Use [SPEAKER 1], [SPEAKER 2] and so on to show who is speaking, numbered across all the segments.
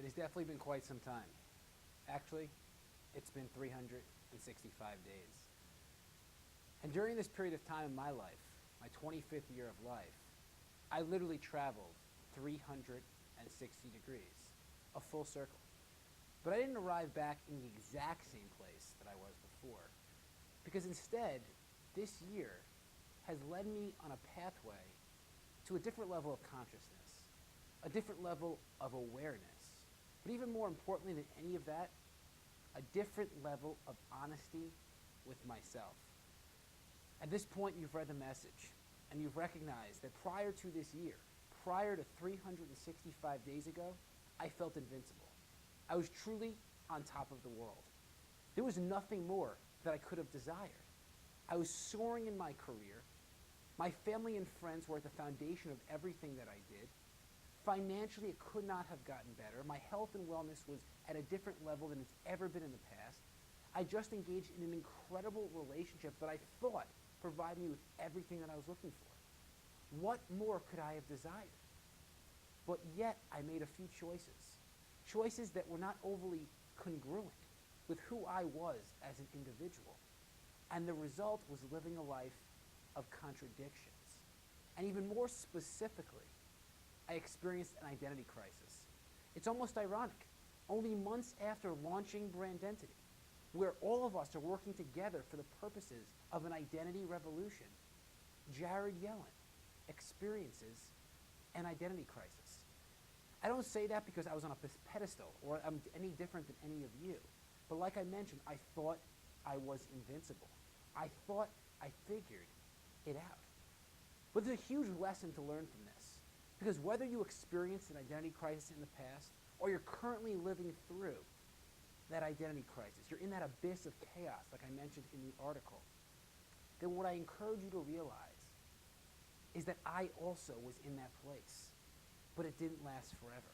[SPEAKER 1] has definitely been quite some time. Actually, it's been 365 days. And during this period of time in my life, my 25th year of life, I literally traveled 360 degrees, a full circle. But I didn't arrive back in the exact same place that I was before, because instead, this year has led me on a pathway to a different level of consciousness, a different level of awareness, but even more importantly than any of that, a different level of honesty with myself. At this point, you've read the message, and you've recognized that prior to this year, prior to 365 days ago, I felt invincible. I was truly on top of the world. There was nothing more that I could have desired. I was soaring in my career. My family and friends were at the foundation of everything that I did. Financially, it could not have gotten better. My health and wellness was at a different level than it's ever been in the past. I just engaged in an incredible relationship that I thought provided me with everything that I was looking for. What more could I have desired? But yet, I made a few choices that were not overly congruent with who I was as an individual. And the result was living a life of contradictions. And even more specifically, I experienced an identity crisis. It's almost ironic. Only months after launching Brandentity, where all of us are working together for the purposes of an identity revolution, Jared Yellen experiences an identity crisis. I don't say that because I was on a pedestal or I'm any different than any of you. But like I mentioned, I thought I was invincible. I thought I figured it out. But there's a huge lesson to learn from this. Because whether you experienced an identity crisis in the past or you're currently living through that identity crisis, you're in that abyss of chaos, like I mentioned in the article, then what I encourage you to realize is that I also was in that place, but it didn't last forever.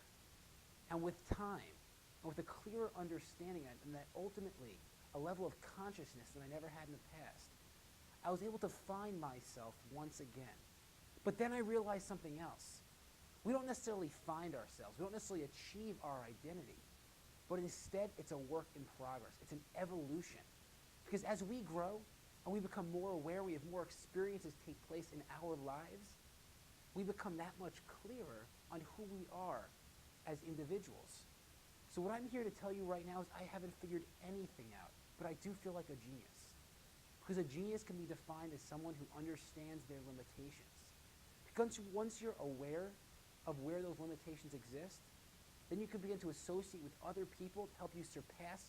[SPEAKER 1] And with time, and with a clearer understanding and that ultimately a level of consciousness that I never had in the past, I was able to find myself once again. But then I realized something else. We don't necessarily find ourselves. We don't necessarily achieve our identity. But instead, it's a work in progress. It's an evolution. Because as we grow and we become more aware, we have more experiences take place in our lives, we become that much clearer on who we are as individuals. So what I'm here to tell you right now is I haven't figured anything out, but I do feel like a genius. Because a genius can be defined as someone who understands their limitations. Because once you're aware of where those limitations exist, then you can begin to associate with other people to help you surpass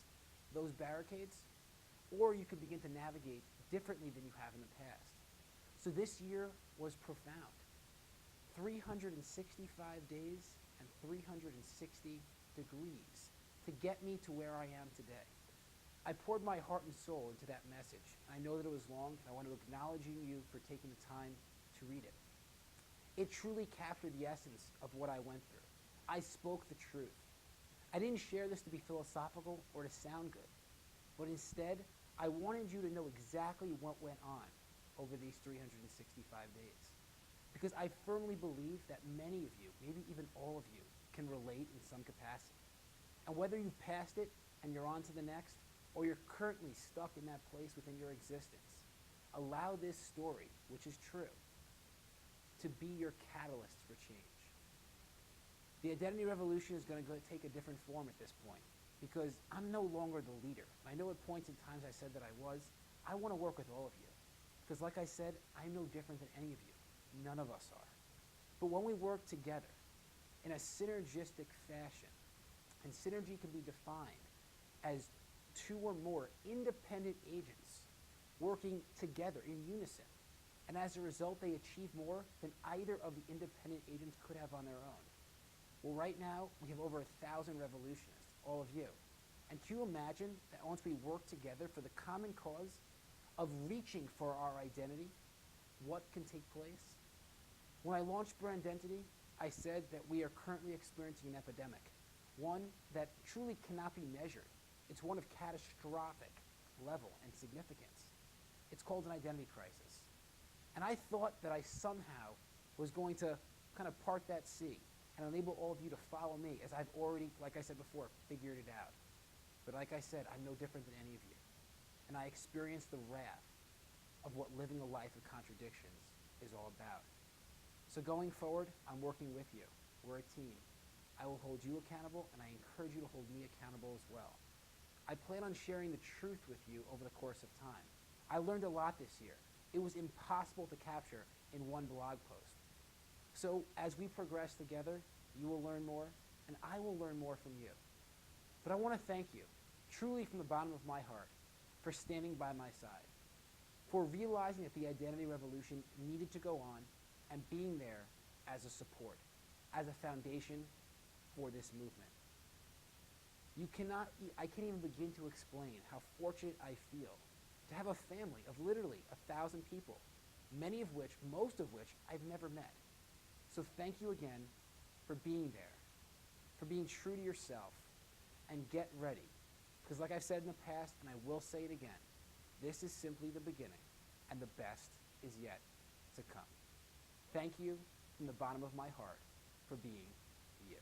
[SPEAKER 1] those barricades, or you can begin to navigate differently than you have in the past. So this year was profound. 365 days and 360 degrees to get me to where I am today. I poured my heart and soul into that message. I know that it was long, and I want to acknowledge you for taking the time to read it. It truly captured the essence of what I went through. I spoke the truth. I didn't share this to be philosophical or to sound good, but instead, I wanted you to know exactly what went on over these 365 days. Because I firmly believe that many of you, maybe even all of you, can relate in some capacity. And whether you've passed it and you're on to the next, or you're currently stuck in that place within your existence, allow this story, which is true, to be your catalyst for change. The identity revolution is going to take a different form at this point because I'm no longer the leader. I know at points in times I said that I was. I want to work with all of you because like I said, I'm no different than any of you. None of us are. But when we work together in a synergistic fashion, and synergy can be defined as two or more independent agents working together in unison, and as a result, they achieve more than either of the independent agents could have on their own. Well, right now, we have over 1,000 revolutionists, all of you. And can you imagine that once we work together for the common cause of reaching for our identity, what can take place? When I launched Brandentity, I said that we are currently experiencing an epidemic, one that truly cannot be measured. It's one of catastrophic level and significance. It's called an identity crisis. And I thought that I somehow was going to kind of part that sea and enable all of you to follow me as I've already, like I said before, figured it out. But like I said, I'm no different than any of you. And I experience the wrath of what living a life of contradictions is all about. So going forward, I'm working with you. We're a team. I will hold you accountable, and I encourage you to hold me accountable as well. I plan on sharing the truth with you over the course of time. I learned a lot this year. It was impossible to capture in one blog post. So as we progress together, you will learn more, and I will learn more from you. But I want to thank you, truly from the bottom of my heart, for standing by my side, for realizing that the identity revolution needed to go on, and being there as a support, as a foundation for this movement. I can't even begin to explain how fortunate I feel to have a family of literally 1,000 people, most of which I've never met. So thank you again for being there, for being true to yourself, and get ready. Because like I've said in the past, and I will say it again, this is simply the beginning, and the best is yet to come. Thank you from the bottom of my heart for being you.